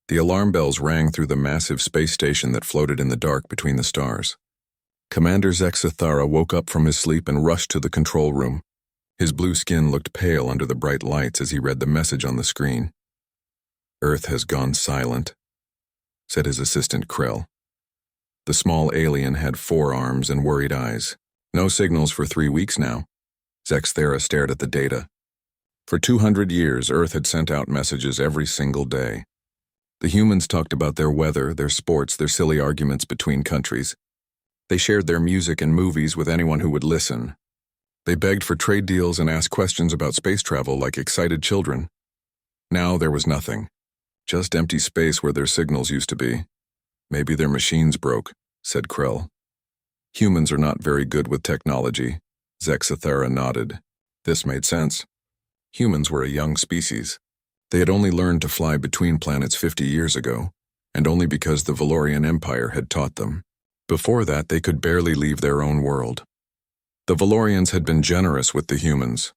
The alarm bells rang through the massive space station that floated in the dark between the stars. Commander Zexathara woke up from his sleep and rushed to the control room. His blue skin looked pale under the bright lights as he read the message on the screen. "Earth has gone silent," said his assistant Krell. The small alien had 4 arms and worried eyes. "No signals for 3 weeks now." Zexathara stared at the data. For 200 years, Earth had sent out messages every single day. The humans talked about their weather, their sports, their silly arguments between countries. They shared their music and movies with anyone who would listen. They begged for trade deals and asked questions about space travel like excited children. Now there was nothing. Just empty space where their signals used to be. "Maybe their machines broke," said Krell. "Humans are not very good with technology." Zexathara nodded. This made sense. Humans were a young species. They had only learned to fly between planets 50 years ago, and only because the Valorian Empire had taught them. Before that, they could barely leave their own world. The Valorians had been generous with the humans.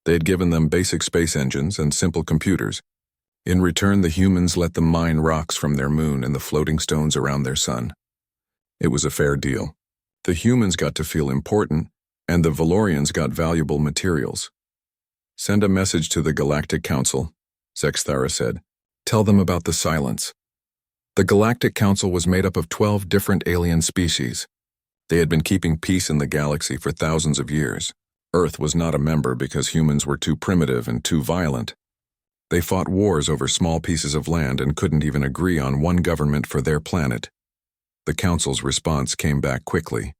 They had given them basic space engines and simple computers. In return, the humans let them mine rocks from their moon and the floating stones around their sun. It was a fair deal. The humans got to feel important, and the Valorians got valuable materials. "Send a message to the Galactic Council," Zexathara said. "Tell them about the silence." The Galactic Council was made up of 12 different alien species. They had been keeping peace in the galaxy for thousands of years. Earth was not a member because humans were too primitive and too violent. They fought wars over small pieces of land and couldn't even agree on one government for their planet. The Council's response came back quickly.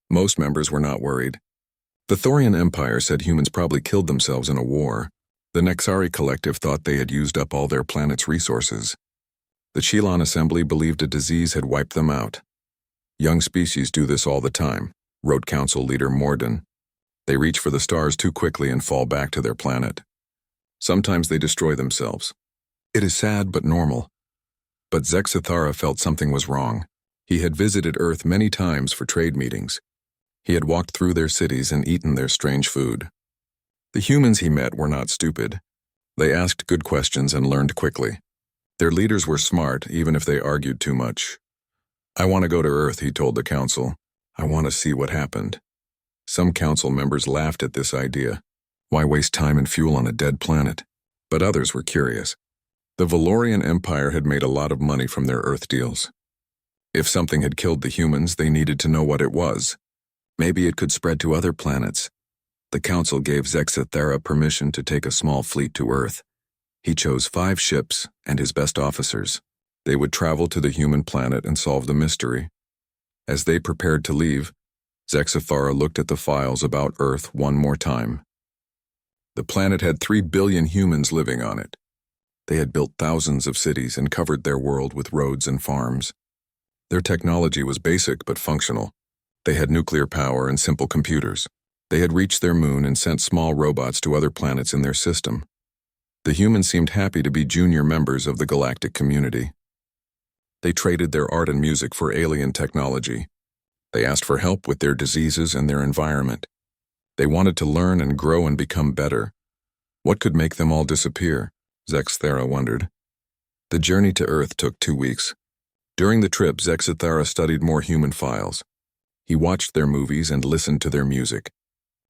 Most members were not worried. The Thorian Empire said humans probably killed themselves in a war. The Nexari Collective thought they had used up all their planet's resources. The Chilon Assembly believed a disease had wiped them out. "Young species do this all the time," wrote Council Leader Morden. "They reach for the stars too quickly and fall back to their planet. Sometimes they destroy themselves. It is sad but normal." But Zexathara felt something was wrong. He had visited Earth many times for trade meetings. He had walked through their cities and eaten their strange food. The humans he met were not stupid. They asked good questions and learned quickly. Their leaders were smart, even if they argued too much. "I want to go to Earth," he told the Council. "I want to see what happened." Some Council members laughed at this idea. Why waste time and fuel on a dead planet? But others were curious. The Valorian Empire had made a lot of money from their Earth deals. If something had killed the humans, they needed to know what it was. Maybe it could spread to other planets. The Council gave Zexathara permission to take a small fleet to Earth. He chose 5 ships and his best officers. They would travel to the human planet and solve the mystery. As they prepared to leave, Zexathara looked at the files about Earth one more time. The planet had 3 billion humans living on it. They had built thousands of cities and covered their world with roads and farms. Their technology was basic but functional. They had nuclear power and simple computers. They had reached their moon and sent small robots to other planets in their system. The humans seemed happy to be junior members of the galactic community. They traded their art and music for alien technology. They asked for help with their diseases and their environment. They wanted to learn and grow and become better. What could make them all disappear? Zexathara wondered. The journey to Earth took 2 weeks. During the trip, Zexathara studied more human files. He watched their movies and listened to their music.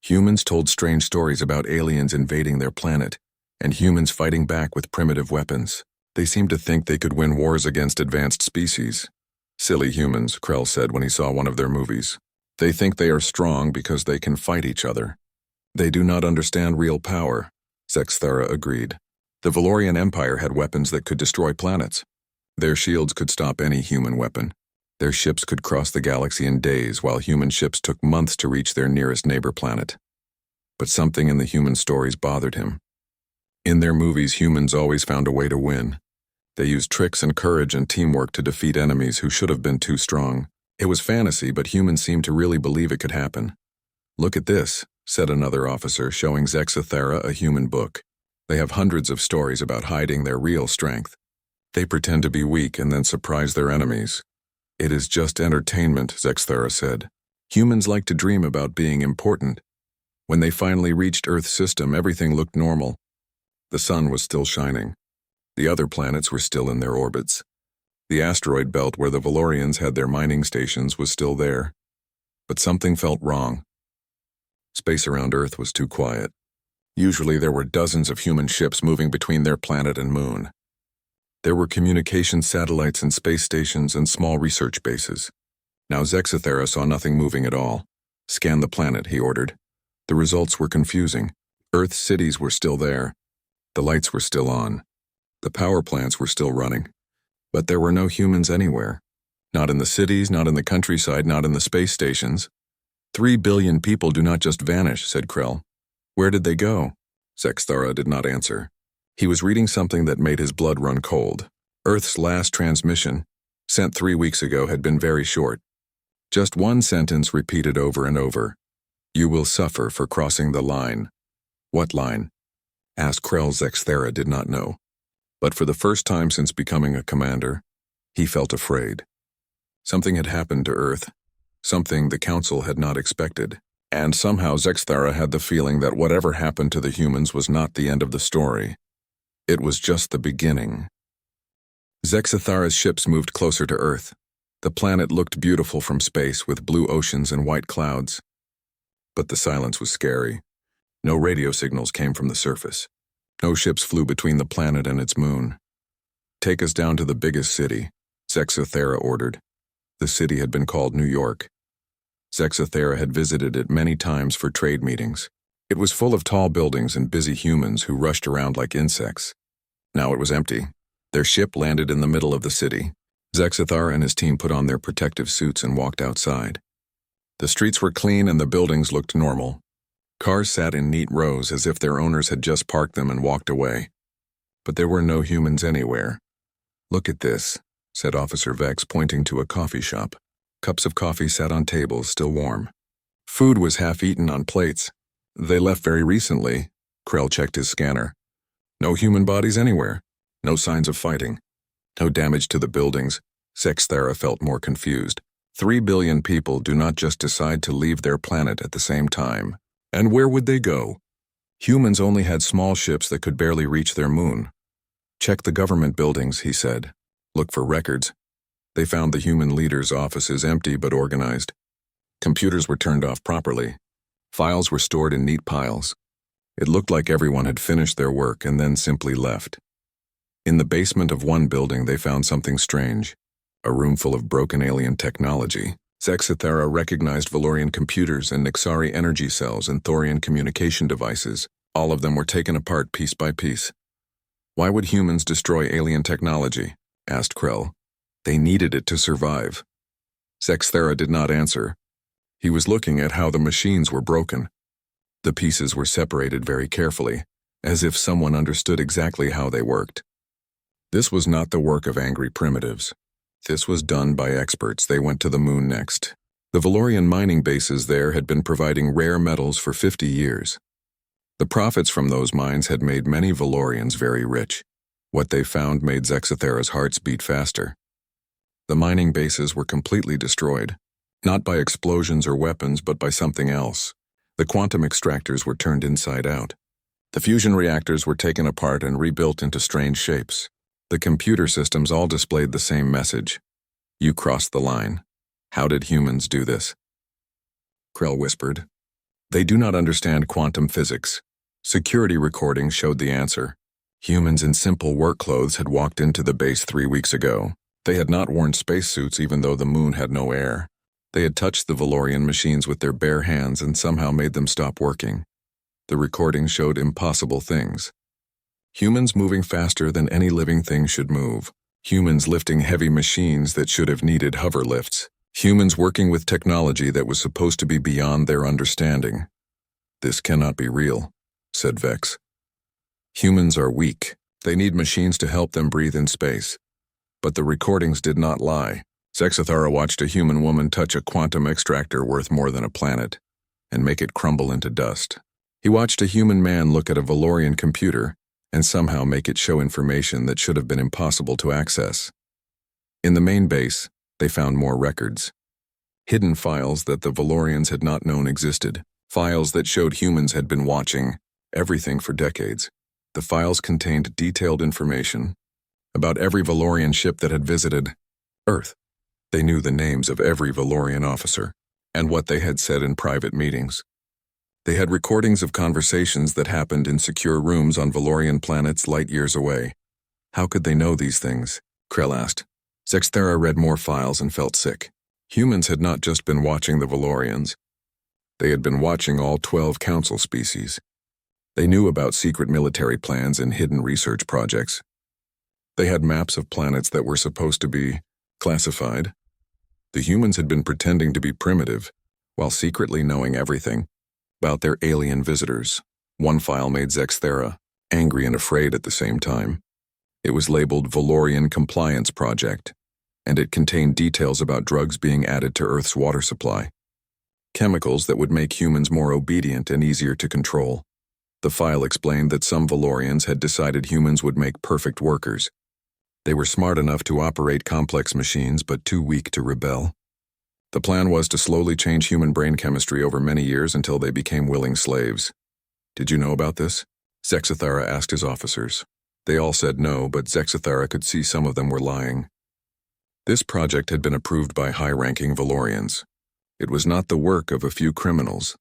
Humans told strange stories about aliens invading their planet, and humans fighting back with primitive weapons. They seemed to think they could win wars against advanced species. "Silly humans," Krell said when he saw one of their movies. "They think they are strong because they can fight each other. They do not understand real power," Zexathara agreed. The Valorian Empire had weapons that could destroy planets. Their shields could stop any human weapon. Their ships could cross the galaxy in days, while human ships took months to reach their nearest neighbor planet. But something in the human stories bothered him. In their movies, humans always found a way to win. They used tricks and courage and teamwork to defeat enemies who should have been too strong. It was fantasy, but humans seemed to really believe it could happen. "Look at this," said another officer, showing Zexathara a human book. "They have hundreds of stories about hiding their real strength. They pretend to be weak and then surprise their enemies." "It is just entertainment," Zexathara said. "Humans like to dream about being important." When they finally reached Earth's system, everything looked normal. The sun was still shining. The other planets were still in their orbits. The asteroid belt where the Valorians had their mining stations was still there. But something felt wrong. Space around Earth was too quiet. Usually there were dozens of human ships moving between their planet and moon. There were communication satellites and space stations and small research bases. Now Zexathera saw nothing moving at all. "Scan the planet," he ordered. The results were confusing. Earth's cities were still there. The lights were still on. The power plants were still running. But there were no humans anywhere. Not in the cities, not in the countryside, not in the space stations. 3 billion people do not just vanish, said Krell. Where did they go? Zexathera did not answer. He was reading something that made his blood run cold. Earth's last transmission, sent 3 weeks ago, had been very short. Just one sentence repeated over and over. "You will suffer for crossing the line." What line? Asked Krell. Zexathera did not know. But for the first time since becoming a commander, he felt afraid. Something had happened to Earth, something the Council had not expected, and somehow Zexathera had the feeling that whatever happened to the humans was not the end of the story. It was just the beginning. Zexathera's ships moved closer to Earth. The planet looked beautiful from space with blue oceans and white clouds. But the silence was scary. No radio signals came from the surface. No ships flew between the planet and its moon. "Take us down to the biggest city," Zexathera ordered. The city had been called New York. Zexathera had visited it many times for trade meetings. It was full of tall buildings and busy humans who rushed around like insects. Now it was empty. Their ship landed in the middle of the city. Zexathera and his team put on their protective suits and walked outside. The streets were clean and the buildings looked normal. Cars sat in neat rows as if their owners had just parked them and walked away. But there were no humans anywhere. "Look at this," said Officer Vex, pointing to a coffee shop. Cups of coffee sat on tables, still warm. Food was half-eaten on plates. "They left very recently." Krell checked his scanner. "No human bodies anywhere. No signs of fighting. No damage to the buildings." Zexathera felt more confused. 3 billion people do not just decide to leave their planet at the same time. And where would they go? Humans only had small ships that could barely reach their moon. "Check the government buildings," he said. "Look for records." They found the human leaders' offices empty but organized. Computers were turned off properly. Files were stored in neat piles. It looked like everyone had finished their work and then simply left. In the basement of one building they found something strange. A room full of broken alien technology. Zexathera recognized Valorian computers and Nixari energy cells and Thorian communication devices. All of them were taken apart piece by piece. "Why would humans destroy alien technology?" asked Krell. "They needed it to survive." Zexathera did not answer. He was looking at how the machines were broken. The pieces were separated very carefully, as if someone understood exactly how they worked. This was not the work of angry primitives. This was done by experts. They went to the moon next. The Valorian mining bases there had been providing rare metals for 50 years. The profits from those mines had made many Valorians very rich. What they found made Zexathera's hearts beat faster. The mining bases were completely destroyed, not by explosions or weapons, but by something else. The quantum extractors were turned inside out. The fusion reactors were taken apart and rebuilt into strange shapes. The computer systems all displayed the same message. "You crossed the line. How did humans do this?" Krell whispered. "They do not understand quantum physics." Security recordings showed the answer. Humans in simple work clothes had walked into the base 3 weeks ago. They had not worn spacesuits even though the moon had no air. They had touched the Valorian machines with their bare hands and somehow made them stop working. The recordings showed impossible things. Humans moving faster than any living thing should move. Humans lifting heavy machines that should have needed hover lifts. Humans working with technology that was supposed to be beyond their understanding. "This cannot be real," said Vex. "Humans are weak. They need machines to help them breathe in space." But the recordings did not lie. Zexathera watched a human woman touch a quantum extractor worth more than a planet and make it crumble into dust. He watched a human man look at a Valorian computer and somehow make it show information that should have been impossible to access. In the main base, they found more records. Hidden files that the Valorians had not known existed. Files that showed humans had been watching everything for decades. The files contained detailed information, about every Valorian ship that had visited Earth. They knew the names of every Valorian officer and what they had said in private meetings. They had recordings of conversations that happened in secure rooms on Valorian planets light years away. How could they know these things? Krell asked. Zexthera read more files and felt sick. Humans had not just been watching the Valorians. They had been watching all 12 council species. They knew about secret military plans and hidden research projects. They had maps of planets that were supposed to be classified. The humans had been pretending to be primitive, while secretly knowing everything about their alien visitors. One file made Zexthera angry and afraid at the same time. It was labeled Valorian Compliance Project, and it contained details about drugs being added to Earth's water supply. Chemicals that would make humans more obedient and easier to control. The file explained that some Valorians had decided humans would make perfect workers. They were smart enough to operate complex machines, but too weak to rebel. The plan was to slowly change human brain chemistry over many years until they became willing slaves. Did you know about this? Zexthera asked his officers. They all said no, but Zexthera could see some of them were lying. This project had been approved by high-ranking Valorians. It was not the work of a few criminals.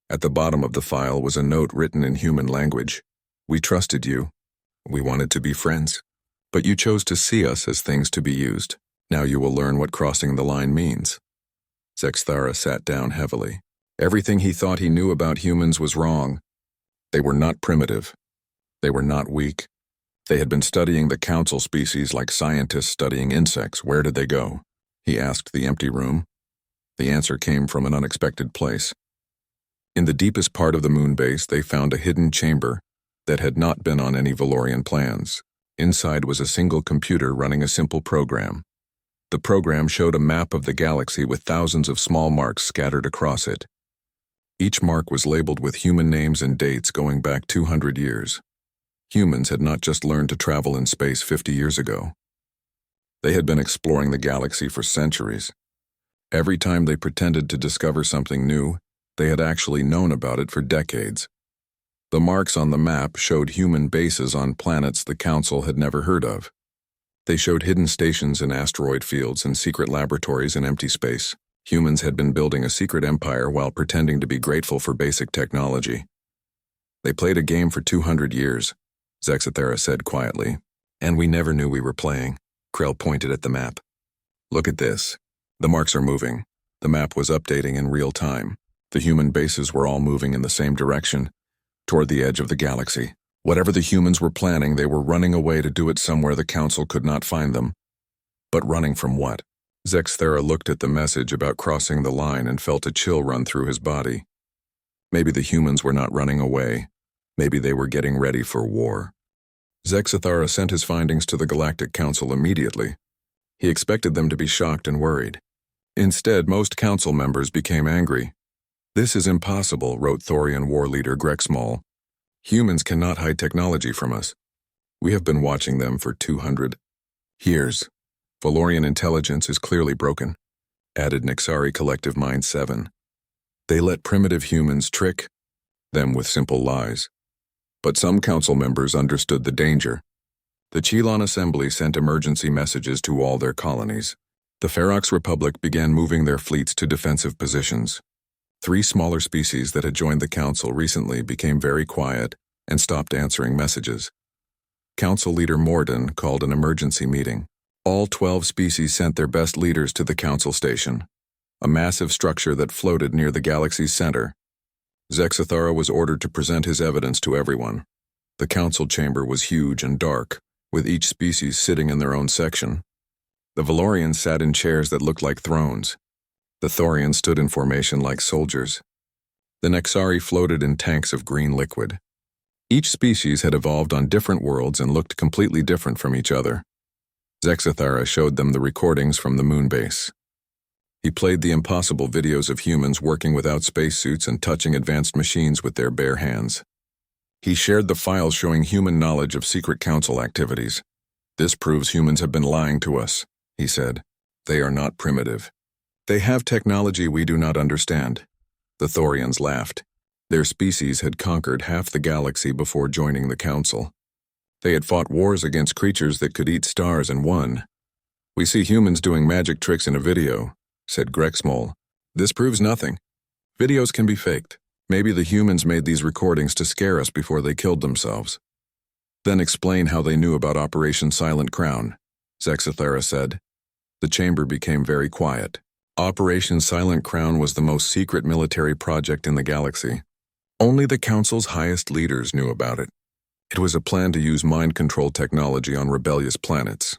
At the bottom of the file was a note written in human language. We trusted you. We wanted to be friends. But you chose to see us as things to be used. Now you will learn what crossing the line means. Zexthera sat down heavily. Everything he thought he knew about humans was wrong. They were not primitive. They were not weak. They had been studying the council species like scientists studying insects. Where did they go? He asked the empty room. The answer came from an unexpected place. In the deepest part of the moon base, they found a hidden chamber that had not been on any Valorian plans. Inside was a single computer running a simple program. The program showed a map of the galaxy with thousands of small marks scattered across it. Each mark was labeled with human names and dates going back 200 years. Humans had not just learned to travel in space 50 years ago. They had been exploring the galaxy for centuries. Every time they pretended to discover something new, they had actually known about it for decades. The marks on the map showed human bases on planets the Council had never heard of. They showed hidden stations in asteroid fields and secret laboratories in empty space. Humans had been building a secret empire while pretending to be grateful for basic technology. They played a game for 200 years, Zexthera said quietly. And we never knew we were playing. Krell pointed at the map. Look at this. The marks are moving. The map was updating in real time. The human bases were all moving in the same direction, toward the edge of the galaxy. Whatever the humans were planning, they were running away to do it somewhere the Council could not find them. But running from what? Zexthera looked at the message about crossing the line and felt a chill run through his body. Maybe the humans were not running away. Maybe they were getting ready for war. Zexthera sent his findings to the Galactic Council immediately. He expected them to be shocked and worried. Instead, most Council members became angry. This is impossible, wrote Thorian war leader Greg Small. Humans cannot hide technology from us. We have been watching them for 200 years. Valorian intelligence is clearly broken, added Nixari Collective Mind 7. They let primitive humans trick them with simple lies. But some council members understood the danger. The Chilon Assembly sent emergency messages to all their colonies. The Ferox Republic began moving their fleets to defensive positions. 3 smaller species that had joined the council recently became very quiet and stopped answering messages. Council leader Morden called an emergency meeting. All 12 species sent their best leaders to the council station, a massive structure that floated near the galaxy's center. Zexthera was ordered to present his evidence to everyone. The council chamber was huge and dark, with each species sitting in their own section. The Valorians sat in chairs that looked like thrones. The Thorians stood in formation like soldiers. The Nexari floated in tanks of green liquid. Each species had evolved on different worlds and looked completely different from each other. Zexthera showed them the recordings from the moon base. He played the impossible videos of humans working without spacesuits and touching advanced machines with their bare hands. He shared the files showing human knowledge of secret council activities. This proves humans have been lying to us, he said. They are not primitive. They have technology we do not understand. The Thorians laughed. Their species had conquered half the galaxy before joining the council. They had fought wars against creatures that could eat stars and won. "We see humans doing magic tricks in a video," said Grexmole. "This proves nothing. Videos can be faked. Maybe the humans made these recordings to scare us before they killed themselves." "Then explain how they knew about Operation Silent Crown," Zexathera said. The chamber became very quiet. Operation Silent Crown was the most secret military project in the galaxy. Only the Council's highest leaders knew about it. It was a plan to use mind control technology on rebellious planets.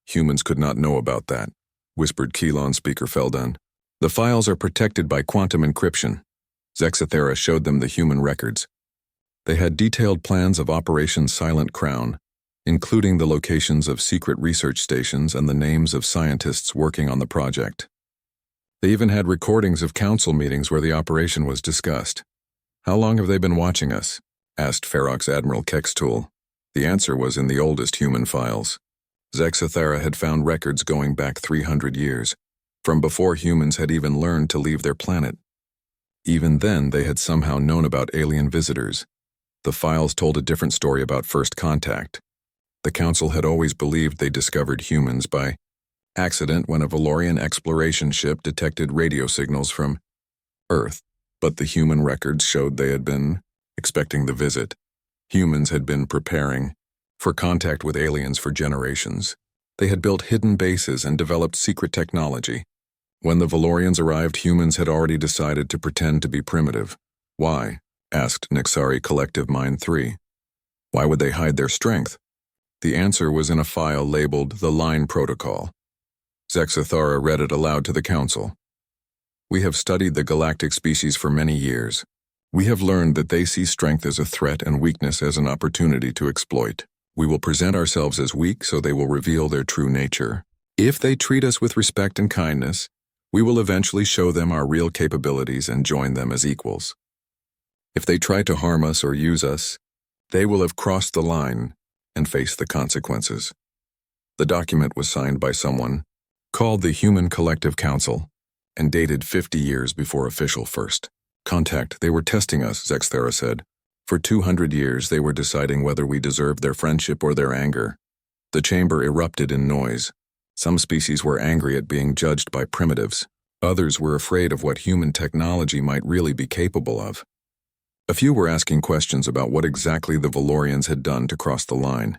"Humans could not know about that," whispered Keelon Speaker Felden. "The files are protected by quantum encryption." Zexathera showed them the human records. They had detailed plans of Operation Silent Crown, including the locations of secret research stations and the names of scientists working on the project. They even had recordings of council meetings where the operation was discussed. "How long have they been watching us?" asked Ferox Admiral Kextool. The answer was in the oldest human files. Zexathera had found records going back 300 years, from before humans had even learned to leave their planet. Even then, they had somehow known about alien visitors. The files told a different story about first contact. The Council had always believed they discovered humans by accident when a Valorian exploration ship detected radio signals from Earth, but the human records showed they had been expecting the visit. Humans had been preparing for contact with aliens for generations. They had built hidden bases and developed secret technology. When the Valorians arrived, humans had already decided to pretend to be primitive. "Why?" asked Nixari Collective Mind 3. "Why would they hide their strength?" The answer was in a file labeled the Line Protocol. Zexathara read it aloud to the Council. "We have studied the galactic species for many years. We have learned that they see strength as a threat and weakness as an opportunity to exploit. We will present ourselves as weak so they will reveal their true nature. If they treat us with respect and kindness, we will eventually show them our real capabilities and join them as equals. If they try to harm us or use us, they will have crossed the line and face the consequences." The document was signed by someone called the Human Collective Council and dated 50 years before official first contact. "They were testing us," Zexthera said. "For 200 years they were deciding whether we deserved their friendship or their anger." The chamber erupted in noise. Some species were angry at being judged by primitives. Others were afraid of what human technology might really be capable of. A few were asking questions about what exactly the Valorians had done to cross the line.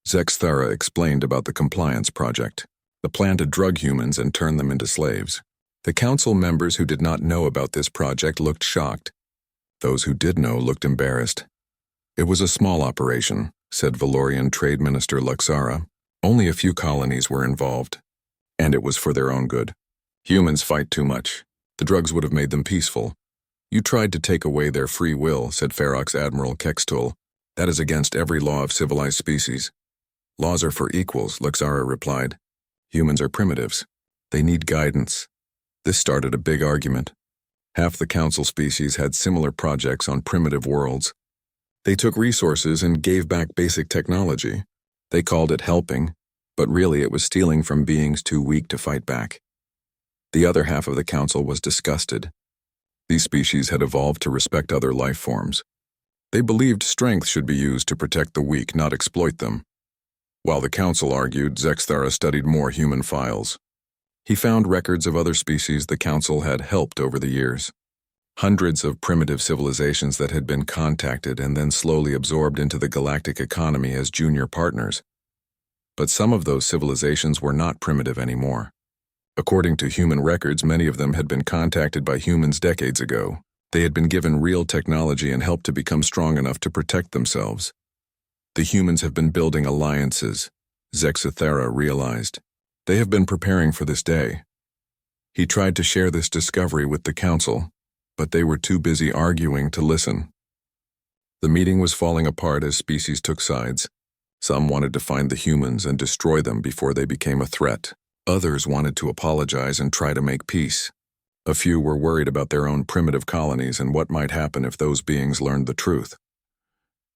Zexthera explained about the Compliance Project, the plan to drug humans and turn them into slaves. The council members who did not know about this project looked shocked. Those who did know looked embarrassed. "It was a small operation," said Valorian Trade Minister Luxara. "Only a few colonies were involved, and it was for their own good. Humans fight too much. The drugs would have made them peaceful. You tried to take away their free will," said Ferox Admiral Kextool. "That is against every law of civilized species." "Laws are for equals," Luxara replied. "Humans are primitives. They need guidance." This started a big argument. Half the council species had similar projects on primitive worlds. They took resources and gave back basic technology. They called it helping, but really it was stealing from beings too weak to fight back. The other half of the council was disgusted. These species had evolved to respect other life forms. They believed strength should be used to protect the weak, not exploit them. While the council argued, Zexthara studied more human files. He found records of other species the council had helped over the years. Hundreds of primitive civilizations that had been contacted and then slowly absorbed into the galactic economy as junior partners. But some of those civilizations were not primitive anymore. According to human records, many of them had been contacted by humans decades ago. They had been given real technology and helped to become strong enough to protect themselves. The humans have been building alliances, Zexathera realized. They have been preparing for this day. He tried to share this discovery with the council, but they were too busy arguing to listen. The meeting was falling apart as species took sides. Some wanted to find the humans and destroy them before they became a threat. Others wanted to apologize and try to make peace. A few were worried about their own primitive colonies and what might happen if those beings learned the truth.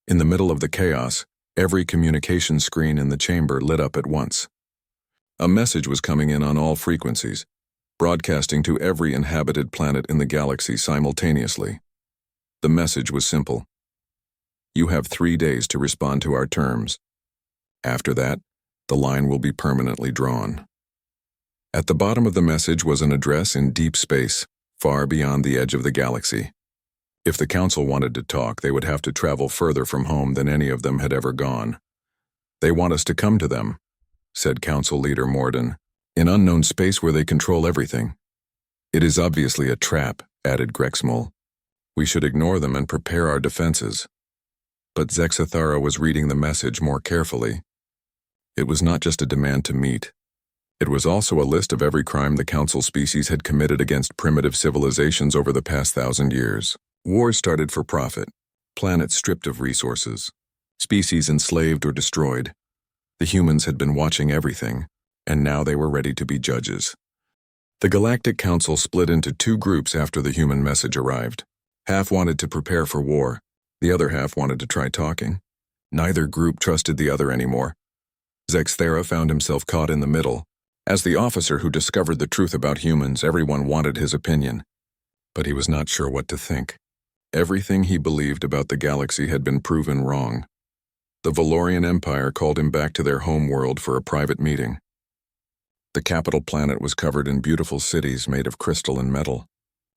In the middle of the chaos, every communication screen in the chamber lit up at once. A message was coming in on all frequencies, broadcasting to every inhabited planet in the galaxy simultaneously. The message was simple. You have 3 days to respond to our terms. After that, the line will be permanently drawn. At the bottom of the message was an address in deep space, far beyond the edge of the galaxy. If the council wanted to talk, they would have to travel further from home than any of them had ever gone. "They want us to come to them," said Council Leader Morden, "in unknown space where they control everything." "It is obviously a trap," added Grexmol. "We should ignore them and prepare our defenses." But Zexathara was reading the message more carefully. It was not just a demand to meet. It was also a list of every crime the Council species had committed against primitive civilizations over the past 1,000 years. Wars started for profit, planets stripped of resources, species enslaved or destroyed. The humans had been watching everything, and now they were ready to be judges. The Galactic Council split into two groups after the human message arrived. Half wanted to prepare for war, the other half wanted to try talking. Neither group trusted the other anymore. Zexthera found himself caught in the middle. As the officer who discovered the truth about humans, everyone wanted his opinion. But he was not sure what to think. Everything he believed about the galaxy had been proven wrong. The Valorian Empire called him back to their home world for a private meeting. The capital planet was covered in beautiful cities made of crystal and metal.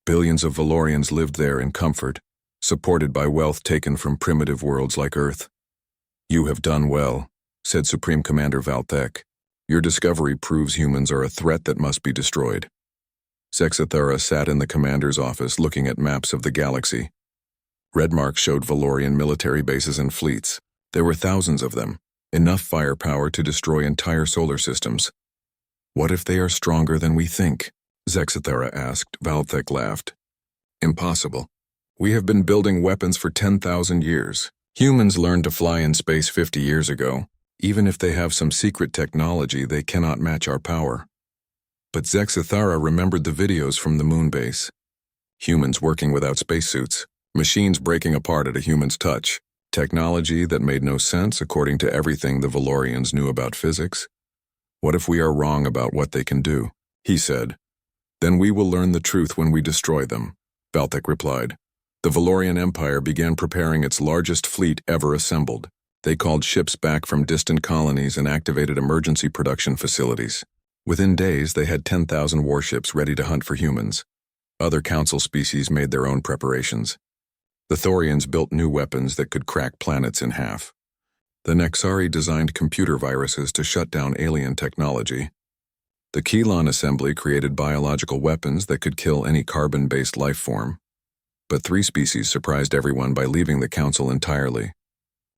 Billions of Valorians lived there in comfort, supported by wealth taken from primitive worlds like Earth. "You have done well," said Supreme Commander Valthek. "Your discovery proves humans are a threat that must be destroyed." Zexathara sat in the commander's office looking at maps of the galaxy. Red marks showed Valorian military bases and fleets. There were thousands of them, enough firepower to destroy entire solar systems. "What if they are stronger than we think?" Zexathara asked. Valthek laughed. "Impossible. We have been building weapons for 10,000 years. Humans learned to fly in space 50 years ago. Even if they have some secret technology, they cannot match our power." But Zexathara remembered the videos from the moon base. Humans working without spacesuits, machines breaking apart at a human's touch, technology that made no sense according to everything the Valorians knew about physics. "What if we are wrong about what they can do?" he said. "Then we will learn the truth when we destroy them," Valthek replied. The Valorian Empire began preparing its largest fleet ever assembled. They called ships back from distant colonies and activated emergency production facilities. Within days, they had 10,000 warships ready to hunt for humans. Other council species made their own preparations. The Thorians built new weapons that could crack planets in half. The Nexari designed computer viruses to shut down alien technology. The Kelon assembly created biological weapons that could kill any carbon-based life form. But 3 species surprised everyone by leaving the council entirely.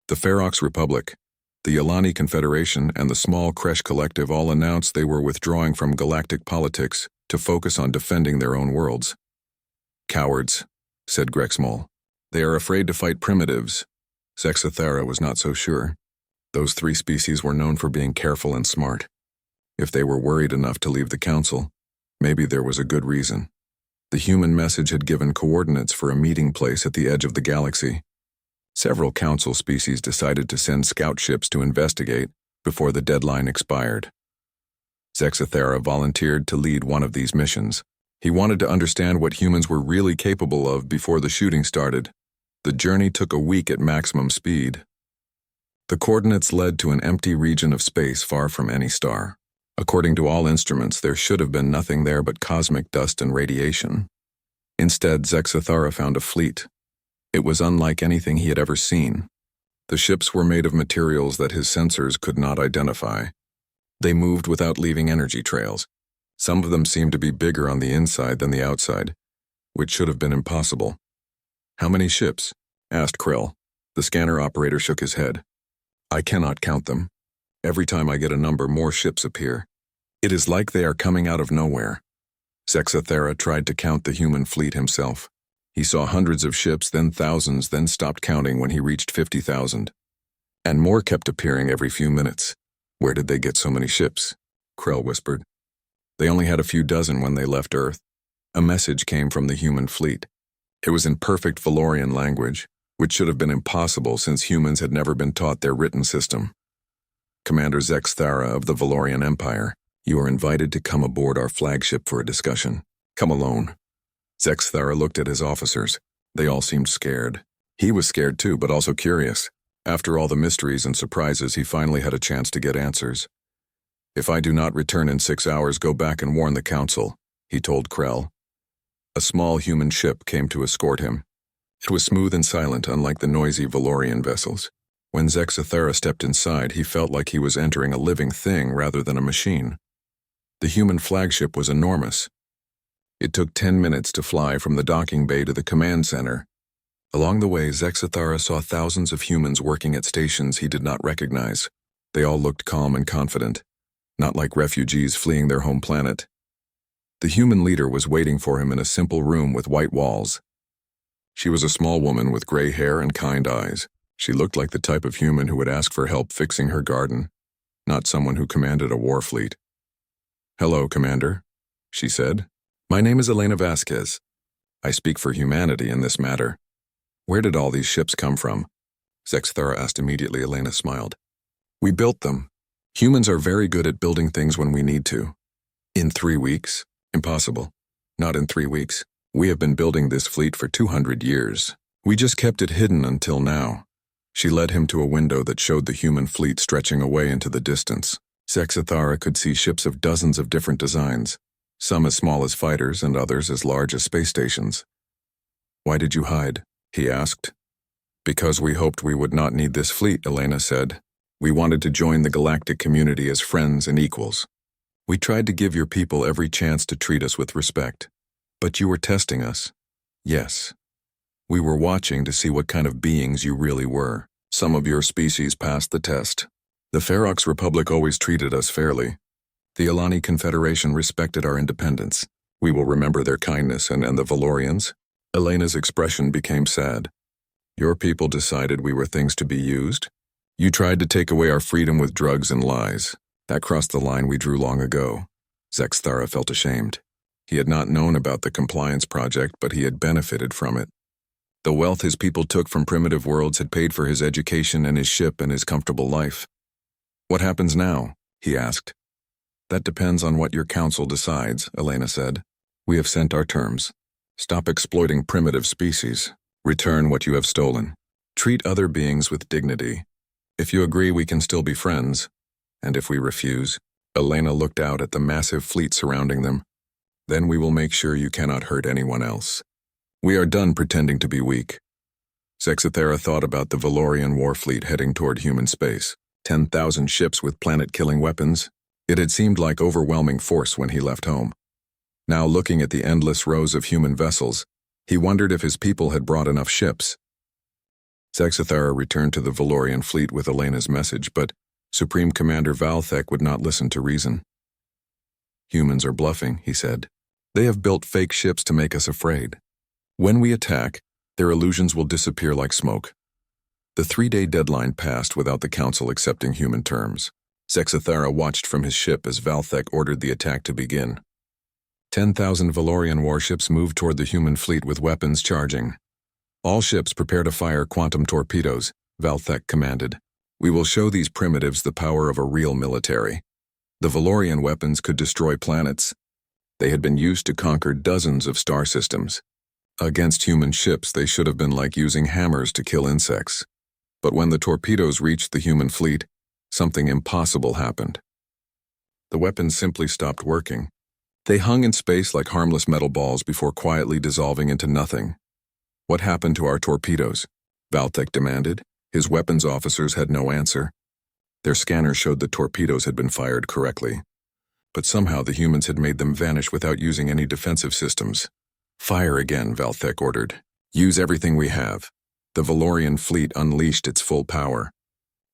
The Ferox Republic, the Yalani Confederation, and the small Kresh Collective all announced they were withdrawing from galactic politics to focus on defending their own worlds. "Cowards," said Grexmol. "They are afraid to fight primitives." Zexathara was not so sure. Those 3 species were known for being careful and smart. If they were worried enough to leave the council, maybe there was a good reason. The human message had given coordinates for a meeting place at the edge of the galaxy. Several council species decided to send scout ships to investigate before the deadline expired. Zexathara volunteered to lead one of these missions. He wanted to understand what humans were really capable of before the shooting started. The journey took a week at maximum speed. The coordinates led to an empty region of space far from any star. According to all instruments, there should have been nothing there but cosmic dust and radiation. Instead, Zexathara found a fleet. It was unlike anything he had ever seen. The ships were made of materials that his sensors could not identify. They moved without leaving energy trails. Some of them seemed to be bigger on the inside than the outside, which should have been impossible. "How many ships?" asked Krill. The scanner operator shook his head. "I cannot count them. Every time I get a number, more ships appear. It is like they are coming out of nowhere." Zexathara tried to count the human fleet himself. He saw hundreds of ships, then thousands, then stopped counting when he reached 50,000. And more kept appearing every few minutes. "Where did they get so many ships?" Krell whispered. "They only had a few dozen when they left Earth." A message came from the human fleet. It was in perfect Valorian language, which should have been impossible since humans had never been taught their written system. "Commander Zexathara of the Valorian Empire, you are invited to come aboard our flagship for a discussion. Come alone." Zexathara looked at his officers. They all seemed scared. He was scared too, but also curious. After all the mysteries and surprises, he finally had a chance to get answers. "If I do not return in 6 hours, go back and warn the council," he told Krell. A small human ship came to escort him. It was smooth and silent, unlike the noisy Valorian vessels. When Zexathara stepped inside, he felt like he was entering a living thing rather than a machine. The human flagship was enormous. It took 10 minutes to fly from the docking bay to the command center. Along the way, Zexathara saw thousands of humans working at stations he did not recognize. They all looked calm and confident, not like refugees fleeing their home planet. The human leader was waiting for him in a simple room with white walls. She was a small woman with gray hair and kind eyes. She looked like the type of human who would ask for help fixing her garden, not someone who commanded a war fleet. "Hello, Commander," she said. "My name is Elena Vasquez. I speak for humanity in this matter." "Where did all these ships come from?" Zexathara asked immediately. Elena smiled. "We built them. Humans are very good at building things when we need to." "In 3 weeks? Impossible. Not in 3 weeks. We have been building this fleet for 200 years. We just kept it hidden until now." She led him to a window that showed the human fleet stretching away into the distance. Zexathara could see ships of dozens of different designs, some as small as fighters and others as large as space stations. "Why did you hide?" he asked. "Because we hoped we would not need this fleet," Elena said. "We wanted to join the galactic community as friends and equals. We tried to give your people every chance to treat us with respect. But you were testing us." "Yes. We were watching to see what kind of beings you really were. Some of your species passed the test. The Ferox Republic always treated us fairly. The Alani Confederation respected our independence. We will remember their kindness, and the Valorians." Elena's expression became sad. "Your people decided we were things to be used? You tried to take away our freedom with drugs and lies. That crossed the line we drew long ago." Zexathara felt ashamed. He had not known about the compliance project, but he had benefited from it. The wealth his people took from primitive worlds had paid for his education and his ship and his comfortable life. "What happens now?" he asked. "That depends on what your council decides," Elena said. "We have sent our terms. Stop exploiting primitive species. Return what you have stolen. Treat other beings with dignity. If you agree, we can still be friends. And if we refuse," Elena looked out at the massive fleet surrounding them, "then we will make sure you cannot hurt anyone else. We are done pretending to be weak." Zexathara thought about the Valorian war fleet heading toward human space. 10,000 ships with planet-killing weapons. It had seemed like overwhelming force when he left home. Now, looking at the endless rows of human vessels, he wondered if his people had brought enough ships. Zexathara returned to the Valorian fleet with Elena's message, but Supreme Commander Valthek would not listen to reason. "Humans are bluffing," he said. "They have built fake ships to make us afraid. When we attack, their illusions will disappear like smoke." The 3-day deadline passed without the council accepting human terms. Zexathara watched from his ship as Valthek ordered the attack to begin. 10,000 Valorian warships moved toward the human fleet with weapons charging. "All ships prepare to fire quantum torpedoes," Valthek commanded. "We will show these primitives the power of a real military." The Valorian weapons could destroy planets. They had been used to conquer dozens of star systems. Against human ships, they should have been like using hammers to kill insects. But when the torpedoes reached the human fleet, something impossible happened. The weapons simply stopped working. They hung in space like harmless metal balls before quietly dissolving into nothing. "What happened to our torpedoes?" Valthek demanded. His weapons officers had no answer. Their scanners showed the torpedoes had been fired correctly. But somehow the humans had made them vanish without using any defensive systems. "Fire again," Valthek ordered. "Use everything we have." The Valorian fleet unleashed its full power.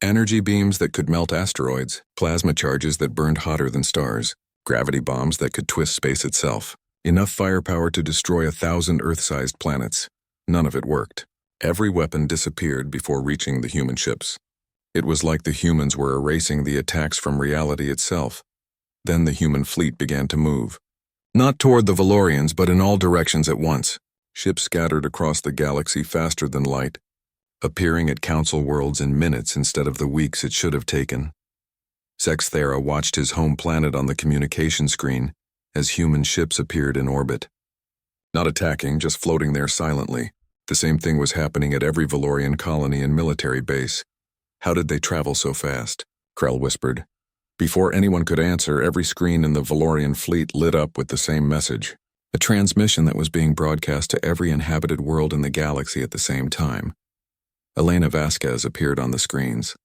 Energy beams that could melt asteroids, plasma charges that burned hotter than stars, gravity bombs that could twist space itself. Enough firepower to destroy 1,000 Earth-sized planets. None of it worked. Every weapon disappeared before reaching the human ships. It was like the humans were erasing the attacks from reality itself. Then the human fleet began to move. Not toward the Valorians, but in all directions at once. Ships scattered across the galaxy faster than light, appearing at council worlds in minutes instead of the weeks it should have taken. Zexathara watched his home planet on the communication screen as human ships appeared in orbit. Not attacking, just floating there silently. The same thing was happening at every Valorian colony and military base. How did they travel so fast? Krell whispered. Before anyone could answer, every screen in the Valorian fleet lit up with the same message. A transmission that was being broadcast to every inhabited world in the galaxy at the same time. Elena Vasquez appeared on the screens.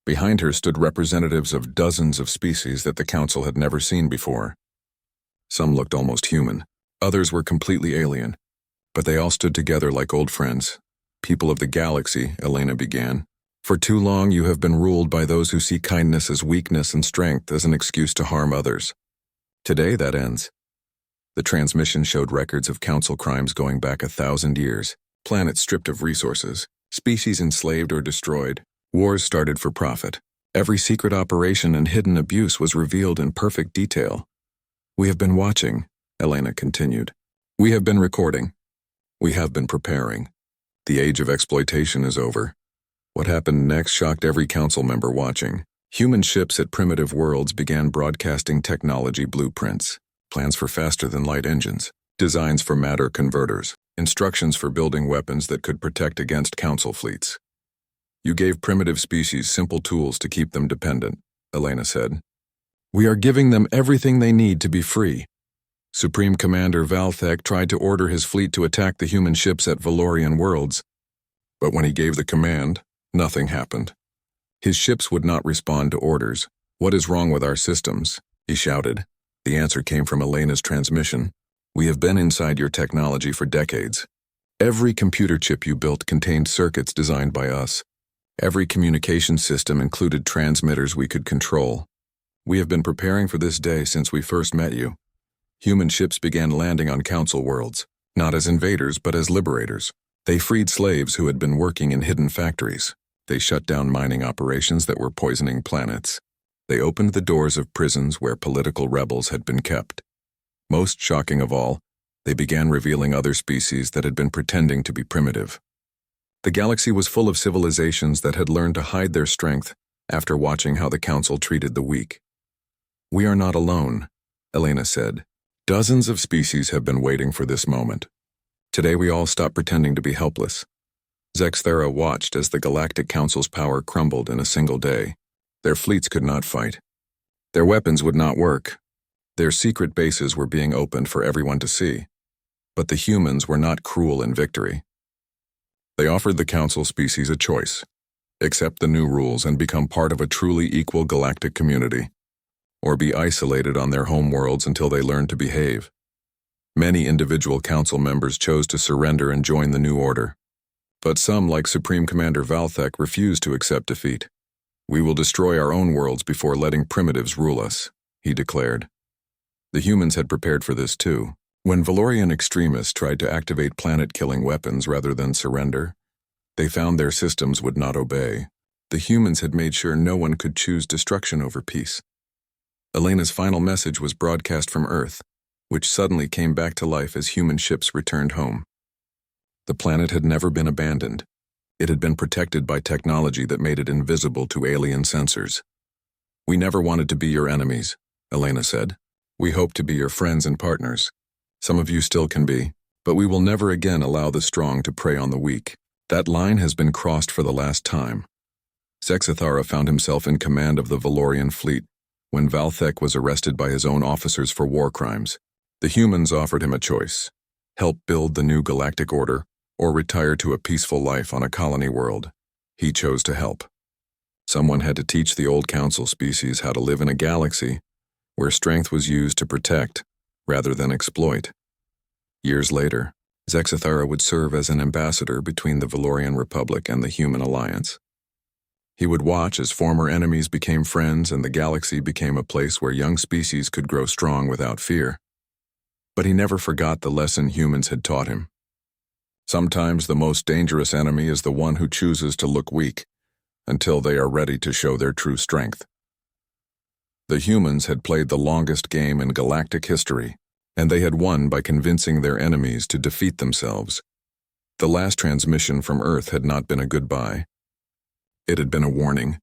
Behind her stood representatives of dozens of species that the Council had never seen before. Some looked almost human, others were completely alien, but they all stood together like old friends. People of the galaxy, Elena began. For too long you have been ruled by those who see kindness as weakness and strength as an excuse to harm others. Today that ends. The transmission showed records of Council crimes going back 1,000 years, planets stripped of resources, species enslaved or destroyed, wars started for profit. Every secret operation and hidden abuse was revealed in perfect detail. We have been watching, Elena continued. We have been recording. We have been preparing. The age of exploitation is over. What happened next shocked every Council member watching. Human ships at primitive worlds began broadcasting technology blueprints, plans for faster-than-light engines, designs for matter converters, instructions for building weapons that could protect against Council fleets. You gave primitive species simple tools to keep them dependent, Elena said. We are giving them everything they need to be free. Supreme Commander Valthek tried to order his fleet to attack the human ships at Valorian worlds, but when he gave the command, nothing happened. His ships would not respond to orders. What is wrong with our systems? He shouted. The answer came from Elena's transmission. We have been inside your technology for decades. Every computer chip you built contained circuits designed by us. Every communication system included transmitters we could control. We have been preparing for this day since we first met you. Human ships began landing on Council worlds, not as invaders but as liberators. They freed slaves who had been working in hidden factories. They shut down mining operations that were poisoning planets. They opened the doors of prisons where political rebels had been kept. Most shocking of all, they began revealing other species that had been pretending to be primitive. The galaxy was full of civilizations that had learned to hide their strength after watching how the Council treated the weak. We are not alone, Elena said. Dozens of species have been waiting for this moment. Today we all stop pretending to be helpless. Zexthera watched as the Galactic Council's power crumbled in a single day. Their fleets could not fight. Their weapons would not work. Their secret bases were being opened for everyone to see. But the humans were not cruel in victory. They offered the Council species a choice. Accept the new rules and become part of a truly equal galactic community, or be isolated on their home worlds until they learn to behave. Many individual Council members chose to surrender and join the new order. But some, like Supreme Commander Valthek, refused to accept defeat. We will destroy our own worlds before letting primitives rule us, he declared. The humans had prepared for this too. When Valorian extremists tried to activate planet-killing weapons rather than surrender, they found their systems would not obey. The humans had made sure no one could choose destruction over peace. Elena's final message was broadcast from Earth, which suddenly came back to life as human ships returned home. The planet had never been abandoned. It had been protected by technology that made it invisible to alien sensors. We never wanted to be your enemies, Elena said. We hope to be your friends and partners. Some of you still can be, but we will never again allow the strong to prey on the weak. That line has been crossed for the last time. Zexithara found himself in command of the Valorian fleet when Valthek was arrested by his own officers for war crimes. The humans offered him a choice: help build the new galactic order, or retire to a peaceful life on a colony world. He chose to help. Someone had to teach the old Council species how to live in a galaxy where strength was used to protect rather than exploit. Years later, Zexithara would serve as an ambassador between the Valorian Republic and the Human Alliance. He would watch as former enemies became friends and the galaxy became a place where young species could grow strong without fear. But he never forgot the lesson humans had taught him. Sometimes the most dangerous enemy is the one who chooses to look weak until they are ready to show their true strength. The humans had played the longest game in galactic history, and they had won by convincing their enemies to defeat themselves. The last transmission from Earth had not been a goodbye. It had been a warning,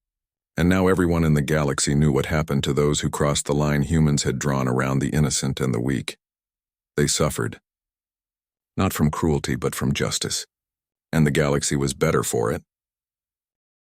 and now everyone in the galaxy knew what happened to those who crossed the line humans had drawn around the innocent and the weak. They suffered. Not from cruelty, but from justice. And the galaxy was better for it.